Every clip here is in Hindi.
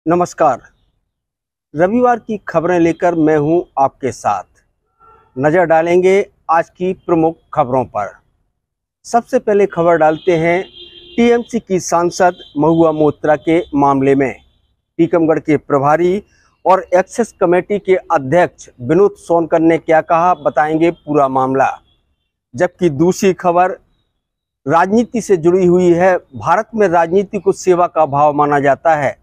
नमस्कार। रविवार की खबरें लेकर मैं हूं आपके साथ। नजर डालेंगे आज की प्रमुख खबरों पर। सबसे पहले खबर डालते हैं टीएमसी की सांसद महुआ मोइत्रा के मामले में। टीकमगढ़ के प्रभारी और एक्सेस कमेटी के अध्यक्ष विनोद सोनकर ने क्या कहा, बताएंगे पूरा मामला। जबकि दूसरी खबर राजनीति से जुड़ी हुई है। भारत में राजनीति को सेवा का भाव माना जाता है,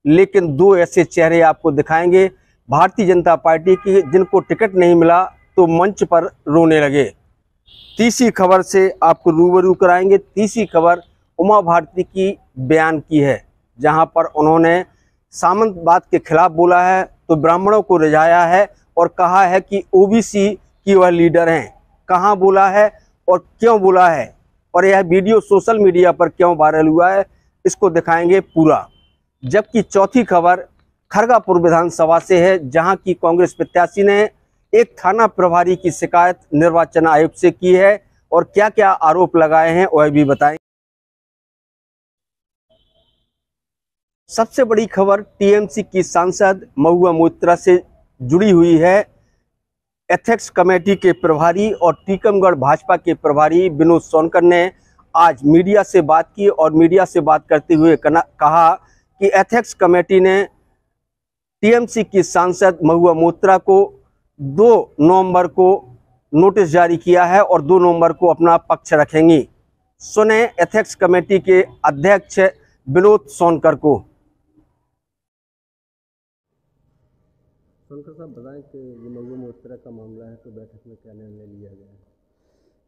लेकिन दो ऐसे चेहरे आपको दिखाएंगे भारतीय जनता पार्टी की, जिनको टिकट नहीं मिला तो मंच पर रोने लगे। तीसरी खबर से आपको रूबरू कराएंगे। तीसरी खबर उमा भारती की बयान की है, जहां पर उन्होंने सामंतवाद के खिलाफ बोला है, तो ब्राह्मणों को रिझाया है और कहा है कि ओबीसी की वह लीडर हैं। कहां बोला है और क्यों बोला है, और यह वीडियो सोशल मीडिया पर क्यों वायरल हुआ है, इसको दिखाएंगे पूरा। जबकि चौथी खबर खरगापुर विधानसभा से है, जहां की कांग्रेस प्रत्याशी ने एक थाना प्रभारी की शिकायत निर्वाचन आयोग से की है और क्या क्या आरोप लगाए हैं वह भी बताएं। सबसे बड़ी खबर टीएमसी की सांसद महुआ मोइत्रा से जुड़ी हुई है। एथिक्स कमेटी के प्रभारी और टीकमगढ़ भाजपा के प्रभारी विनोद सोनकर ने आज मीडिया से बात की और मीडिया से बात करते हुए कहा कि एथिक्स कमेटी ने टीएमसी की सांसद महुआ मोइत्रा को 2 नवंबर को नोटिस जारी किया है और 2 नवंबर को अपना पक्ष रखेंगी। सुने एथिक्स कमेटी के अध्यक्ष विनोद सोनकर को। सोनकर साहब बताएं कि महुआ मोइत्रा का मामला है, तो बैठक में क्या निर्णय लिया गया है?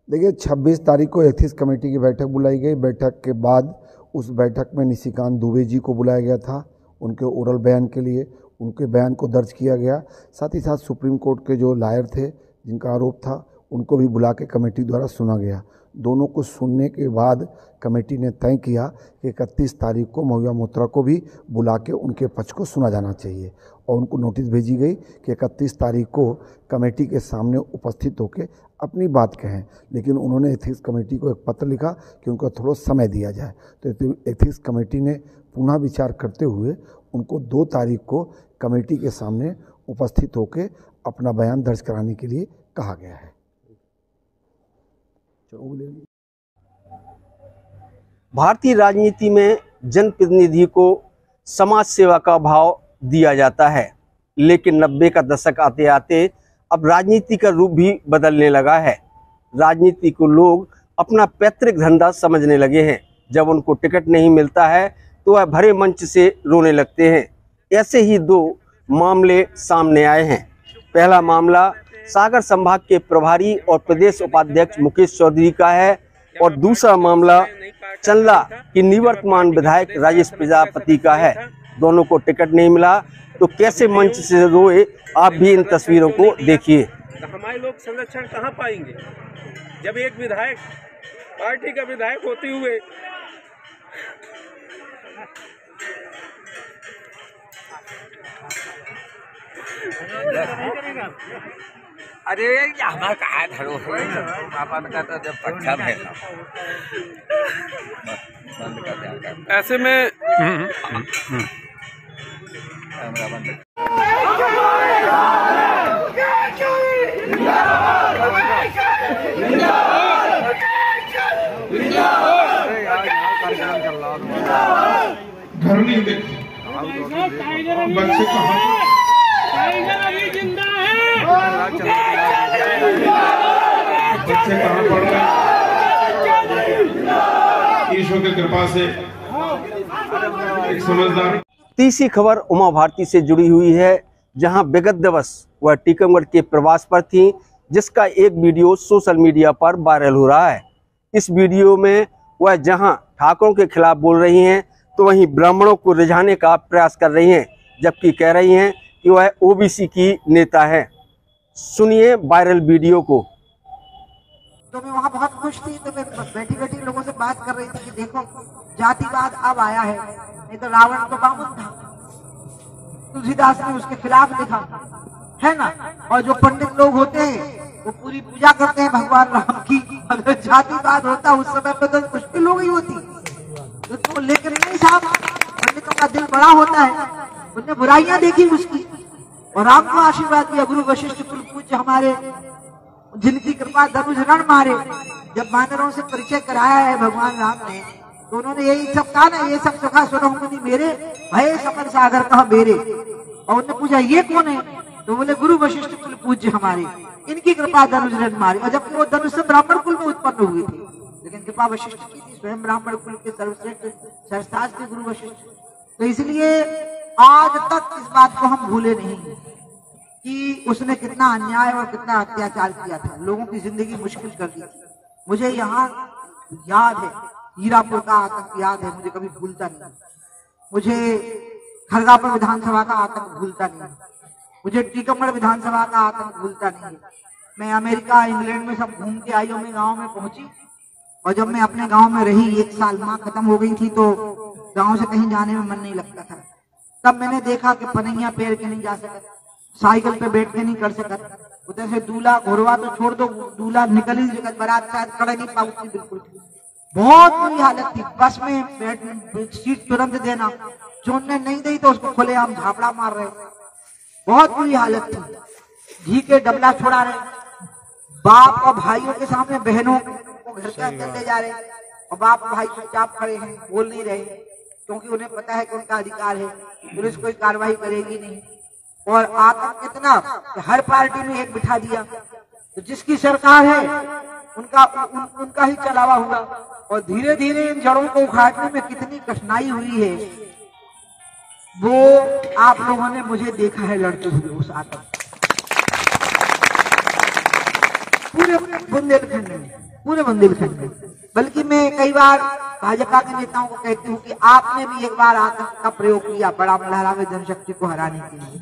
देखिए, 26 तारीख को एथिक्स कमेटी की बैठक बुलाई गई। बैठक के बाद उस बैठक में निशिकांत दुबे जी को बुलाया गया था, उनके ओरल बयान के लिए। उनके बयान को दर्ज किया गया। साथ ही साथ सुप्रीम कोर्ट के जो लायर थे, जिनका आरोप था, उनको भी बुला के कमेटी द्वारा सुना गया। दोनों को सुनने के बाद कमेटी ने तय किया कि 31 तारीख को महुआ मोइत्रा को भी बुला के उनके पक्ष को सुना जाना चाहिए और उनको नोटिस भेजी गई कि 31 तारीख को कमेटी के सामने उपस्थित होकर अपनी बात कहें। लेकिन उन्होंने एथिक्स कमेटी को एक पत्र लिखा कि उनको थोड़ा समय दिया जाए। तो एथिक्स कमेटी ने पुनः विचार करते हुए उनको 2 तारीख को कमेटी के सामने उपस्थित होकर अपना बयान दर्ज कराने के लिए कहा गया है। भारतीय राजनीति में जनप्रतिनिधि को समाज सेवा का भाव दिया जाता है, लेकिन 90 का दशक आते आते अब राजनीति का रूप भी बदलने लगा है। राजनीति को लोग अपना पैतृक धंधा समझने लगे हैं। जब उनको टिकट नहीं मिलता है तो वह भरे मंच से रोने लगते हैं। ऐसे ही 2 मामले सामने आए हैं। पहला मामला सागर संभाग के प्रभारी और प्रदेश उपाध्यक्ष मुकेश चौधरी का है और दूसरा मामला चंदला की निवर्तमान विधायक राजेश प्रजापति का है। दोनों को टिकट नहीं मिला तो कैसे मंच से रोए, आप भी इन तस्वीरों को देखिए। हमारे लोग संरक्षण कहाँ पाएंगे जब एक विधायक पार्टी का विधायक होते हुए अरे हमारा कहा धरो का तो जब पक्का है ऐसे में घर नहीं देखो बच्चे कहाँ बच्चे कहाँ पढ़ रहे हैं? ईश्वर की कृपा से एक समझदार। तीसरी खबर उमा भारती से जुड़ी हुई है, जहां विगत दिवस वह टीकमगढ़ के प्रवास पर थी, जिसका एक वीडियो सोशल मीडिया पर वायरल हो रहा है। इस वीडियो में वह जहां ठाकुरों के खिलाफ बोल रही हैं, तो वहीं ब्राह्मणों को रिझाने का प्रयास कर रही हैं, जबकि कह रही हैं कि वह ओबीसी की नेता है। सुनिए वायरल वीडियो को। तो मैं वहाँ बहुत खुश थी, तो मैं बैठी बैठी लोगों से बात कर रही थी कि देखो जातिवाद अब आया है, नहीं तो रावण तो बामन था, तुलसीदास ने उसके खिलाफ लिखा है ना। और जो पंडित लोग होते हैं वो पूरी पूजा करते हैं भगवान राम की। अगर जातिवाद होता उस समय पे तो मुश्किल हो गई होती। तो लेकर नहीं साहब, पंडितों का दिल बड़ा होता है, उनने बुराइयां देखी उसकी, और आपको आशीर्वाद दिया। गुरु वशिष्ठ कुल पूज्य हमारे, जिनकी कृपा धनुष रण मारे, जब वानरों से परिचय कराया है भगवान राम ने, तो उन्होंने यही सब कहा ना, ये सब सुखा सुनो मुनि मेरे, भय समर सागर कहा मेरे। और उन्होंने पूछा ये कौन है, तो बोले गुरु वशिष्ठ कुल पूज्य हमारे, इनकी कृपा धनुष रण मारे। और जबकि वो धनुष से ब्राह्मण कुल में उत्पन्न हुए थे, लेकिन कृपा वशिष्ठ की थी, स्वयं ब्राह्मण कुल के सर्वश्रेष्ठ शास्त्री गुरु वशिष्ठ। तो इसलिए आज तक इस बात को हम भूले नहीं कि उसने कितना अन्याय और कितना अत्याचार किया था, लोगों की जिंदगी मुश्किल कर दी थी। मुझे यहाँ याद है, हीरापुर का आतंक याद है, मुझे कभी भूलता नहीं। मुझे खरगापुर विधानसभा का आतंक भूलता नहीं, मुझे टीकमगढ़ विधानसभा का आतंक भूलता नहीं। मैं अमेरिका इंग्लैंड में सब घूम के आई और मैं गाँव में पहुंची, और जब मैं अपने गाँव में रही 1 साल, माँ खत्म हो गई थी, तो गाँव से कहीं जाने में मन नहीं लगता था। तब मैंने देखा कि पनैया पैर के नहीं जा सकता, साइकिल पे बैठ के नहीं कर सकता, उधर से दूल्हा घोरवा तो छोड़ दो, दूल्हा निकल ही जगत बारात शायद खड़े नहीं पाती, बिल्कुल बहुत बुरी हालत थी। बस में बैठ सीट तुरंत देना, जो उन्हें नहीं दी तो उसको खुलेआम झापड़ा मार रहे, बहुत बुरी हालत थी। घी के डबला छोड़ा रहे, बाप और भाइयों के सामने बहनों को घर के अंदर ले जा रहे, और बाप और भाई चुपचाप खड़े हैं, बोल नहीं रहे, क्योंकि उन्हें पता है कि उनका अधिकार है, पुलिस कोई कार्रवाई करेगी नहीं। और आतंक इतना हर पार्टी में एक बिठा दिया, तो जिसकी सरकार है उनका ही चलावा हुआ, और धीरे धीरे इन जड़ों को उखाड़ने में कितनी कठिनाई हुई है, वो आप लोगों ने मुझे देखा है लड़ते हुए उस आतंक पूरे बुंदेलखंड में, पूरे बुंदेलखंड में। बल्कि मैं कई बार भाजपा के नेताओं को कहती हूँ कि आपने भी एक बार आतंक का प्रयोग किया बड़ा मलहरा में जनशक्ति को हराने के लिए,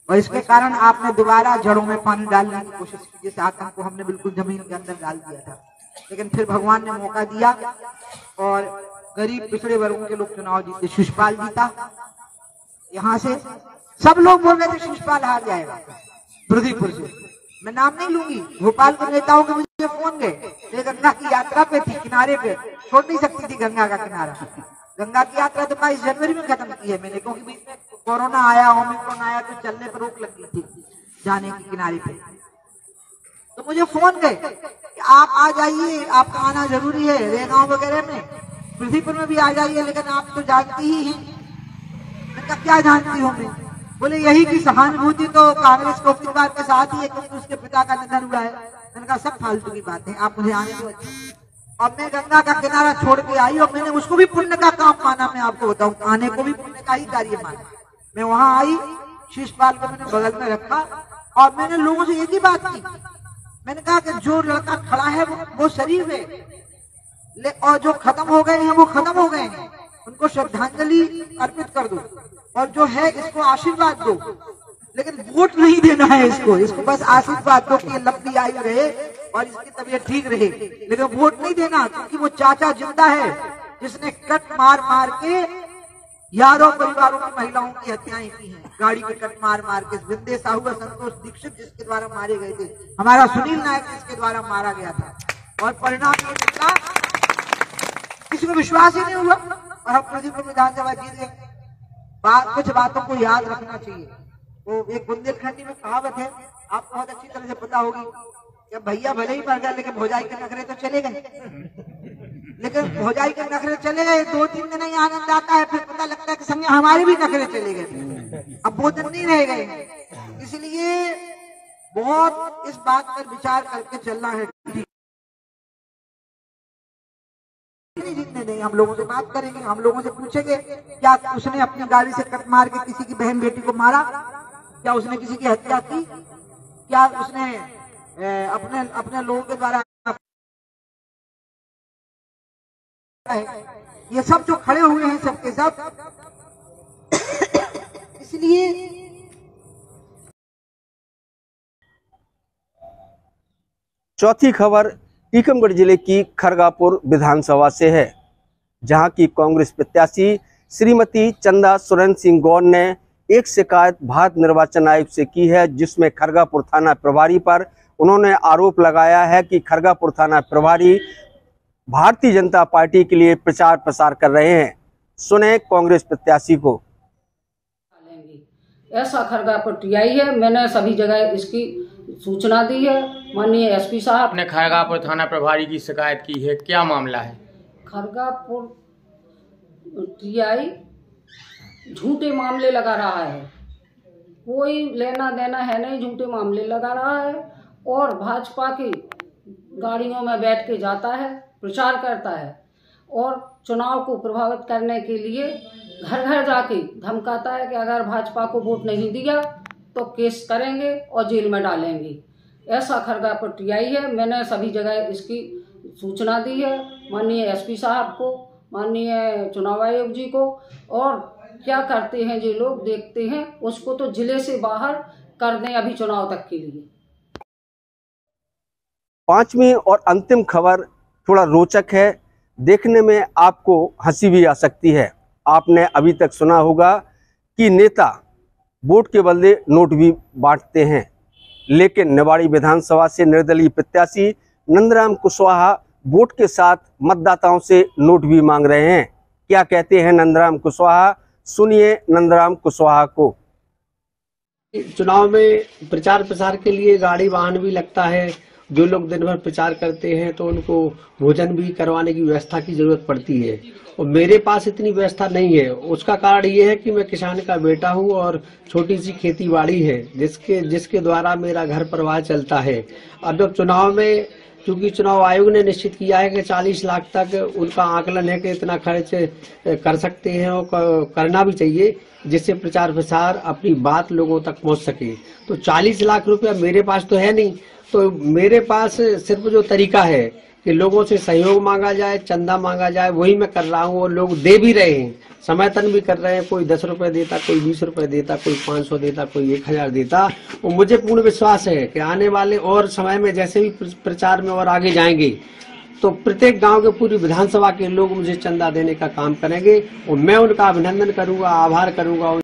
और इसके कारण आपने दोबारा जड़ों में पानी डालने की कोशिश की, जैसे आतंक को हमने बिल्कुल जमीन के अंदर डाल दिया था। लेकिन फिर भगवान ने मौका दिया और गरीब पिछड़े वर्गों के लोग चुनाव जीते, शिषपाल जीता। यहाँ से सब लोग बोल रहे थे शिषपाल हार जाएगा रुद्रपुर से, मैं नाम नहीं लूंगी, भोपाल के नेताओं के मुझे फोन गए, मैं गंगा की यात्रा पे थी, किनारे पे छोड़ नहीं सकती थी गंगा का किनारा। गंगा की यात्रा तो 22 जनवरी में खत्म की है मैंने, क्योंकि बीच में कोरोना आया, ओमिक्रॉन आया, तो चलने पर रोक लगी थी जाने की किनारे पे। तो मुझे फोन गए कि आप आ जाइए, आपका आना जरूरी है, रेगांव वगैरह में, पृथ्वीपुर में भी आ जाइए, लेकिन आप तो जानती ही हैं। मैंने कहा क्या जानती हूँ मैं? बोले यही की सहानुभूति तो कांग्रेस को उम्मीदवार के साथ ही है, क्योंकि उसके पिता का निधन हुआ है। मैंने कहा सब फालतू की बात है, आप मुझे आने दो। और मैं गंगा का किनारा छोड़ के आई, और मैंने उसको भी पुण्य का काम माना, मैं आपको बताऊं, आने को भी पुण्य का ही कार्य माना। मैं वहां आई, शिषपाल को मैंने बगल में रखा, और मैंने लोगों से एक ही बात की, मैंने कहा कि जो लड़का खड़ा है वो शरीर है, और जो खत्म हो गए हैं वो खत्म हो गए हैं, उनको श्रद्धांजलि अर्पित कर दो, और जो है इसको आशीर्वाद दो, लेकिन वोट नहीं देना है इसको बस आशीर्वाद दो कि लंबी आयु रहे और इसकी तबीयत ठीक रहे, लेकिन वोट नहीं देना, क्योंकि वो चाचा जिंदा है जिसने कट मार मार के यादव परिवारों की महिलाओं की हत्याएं की हैं, गाड़ी के कट मार मार के। विंदे साहू और संतोष दीक्षित जिसके द्वारा मारे गए थे, हमारा सुनील नायक जिसके द्वारा मारा गया था, और परिणाम ये निकला, किसी को विश्वास ही नहीं हुआ, और हम पृथ्वीपुर विधानसभा जीत गए। कुछ बातों को याद रखना चाहिए। वो एक बुंदेलखंडी में कहावत है, आपको बहुत अच्छी तरह से पता होगी, कि भैया भले ही मर गए लेकिन भौजाई के नखरे तो चले गए, लेकिन भौजाई के नखरे चले गए, 2-3 दिन ही आनंद आता है, फिर पता लगता है कि संगे हमारे भी नखरे चले गए, अब वो दिन नहीं रह गए। इसलिए बहुत इस बात पर विचार करके चलना है। नहीं जीतने देंगे, हम लोगों से बात करेंगे, हम लोगों से पूछेंगे क्या उसने अपनी गाड़ी से कट मार के किसी की बहन बेटी को मारा, क्या उसने किसी की हत्या की, क्या उसने अपने लोगों के द्वारा, ये सब जो खड़े हुए हैं सबके सब। इसलिए चौथी खबर टीकमगढ़ जिले की खरगापुर विधानसभा से है, जहां की कांग्रेस प्रत्याशी श्रीमती चंदा सुरेंद्र सिंह गौर ने एक शिकायत भारत निर्वाचन आयोग से की है, जिसमें खरगापुर थाना प्रभारी पर उन्होंने आरोप लगाया है कि खरगापुर थाना प्रभारी भारतीय जनता पार्टी के लिए प्रचार प्रसार कर रहे हैं। सुने कांग्रेस प्रत्याशी को। ऐसा खरगा पर टीआई है। मैंने सभी जगह इसकी सूचना दी है। माननीय एसपी साहब ने खरगापुर थाना प्रभारी की शिकायत की है, क्या मामला है? खरगापुर टीआई झूठे मामले लगा रहा है, कोई लेना देना है नहीं, झूठे मामले लगा रहा है और भाजपा की गाड़ियों में बैठ के जाता है, प्रचार करता है और चुनाव को प्रभावित करने के लिए घर घर जाके धमकाता है कि अगर भाजपा को वोट नहीं दिया तो केस करेंगे और जेल में डालेंगे। ऐसा खरगापुर टीआई है। मैंने सभी जगह इसकी सूचना दी है माननीय एसपी साहब को, माननीय चुनाव आयोग जी को, और क्या करते हैं जो लोग देखते हैं, उसको तो जिले से बाहर कर दें अभी चुनाव तक के लिए। पांचवी और अंतिम खबर थोड़ा रोचक है, देखने में आपको हंसी भी आ सकती है। आपने अभी तक सुना होगा कि नेता वोट के बदले नोट भी बांटते हैं, लेकिन निवाड़ी विधानसभा से निर्दलीय प्रत्याशी नंदराम कुशवाहा वोट के साथ मतदाताओं से नोट भी मांग रहे हैं। क्या कहते हैं नंदराम कुशवाहा, सुनिए नंदराम कुशवाहा को। चुनाव में प्रचार प्रसार के लिए गाड़ी वाहन भी लगता है। जो लोग दिन भर प्रचार करते हैं तो उनको भोजन भी करवाने की व्यवस्था की जरूरत पड़ती है और मेरे पास इतनी व्यवस्था नहीं है। उसका कारण ये है कि मैं किसान का बेटा हूँ और छोटी सी खेती बाड़ी है जिसके द्वारा मेरा घर परिवार चलता है। अब जब चुनाव में, क्योंकि चुनाव आयोग ने निश्चित किया है कि 40 लाख तक उनका आकलन है कि इतना खर्च कर सकते हैं और करना भी चाहिए, जिससे प्रचार प्रसार अपनी बात लोगों तक पहुंच सके। तो 40 लाख रुपया मेरे पास तो है नहीं, तो मेरे पास सिर्फ जो तरीका है कि लोगों से सहयोग मांगा जाए, चंदा मांगा जाए, वही मैं कर रहा हूँ और लोग दे भी रहे हैं, समर्थन भी कर रहे हैं। कोई 10 रुपए देता, कोई 20 रुपए देता, कोई 500 देता, कोई 1000 देता। और मुझे पूर्ण विश्वास है कि आने वाले और समय में जैसे भी प्रचार में और आगे जाएंगे तो प्रत्येक गांव के पूरी विधानसभा के लोग मुझे चंदा देने का काम करेंगे और मैं उनका अभिनंदन करूंगा, आभार करूंगा।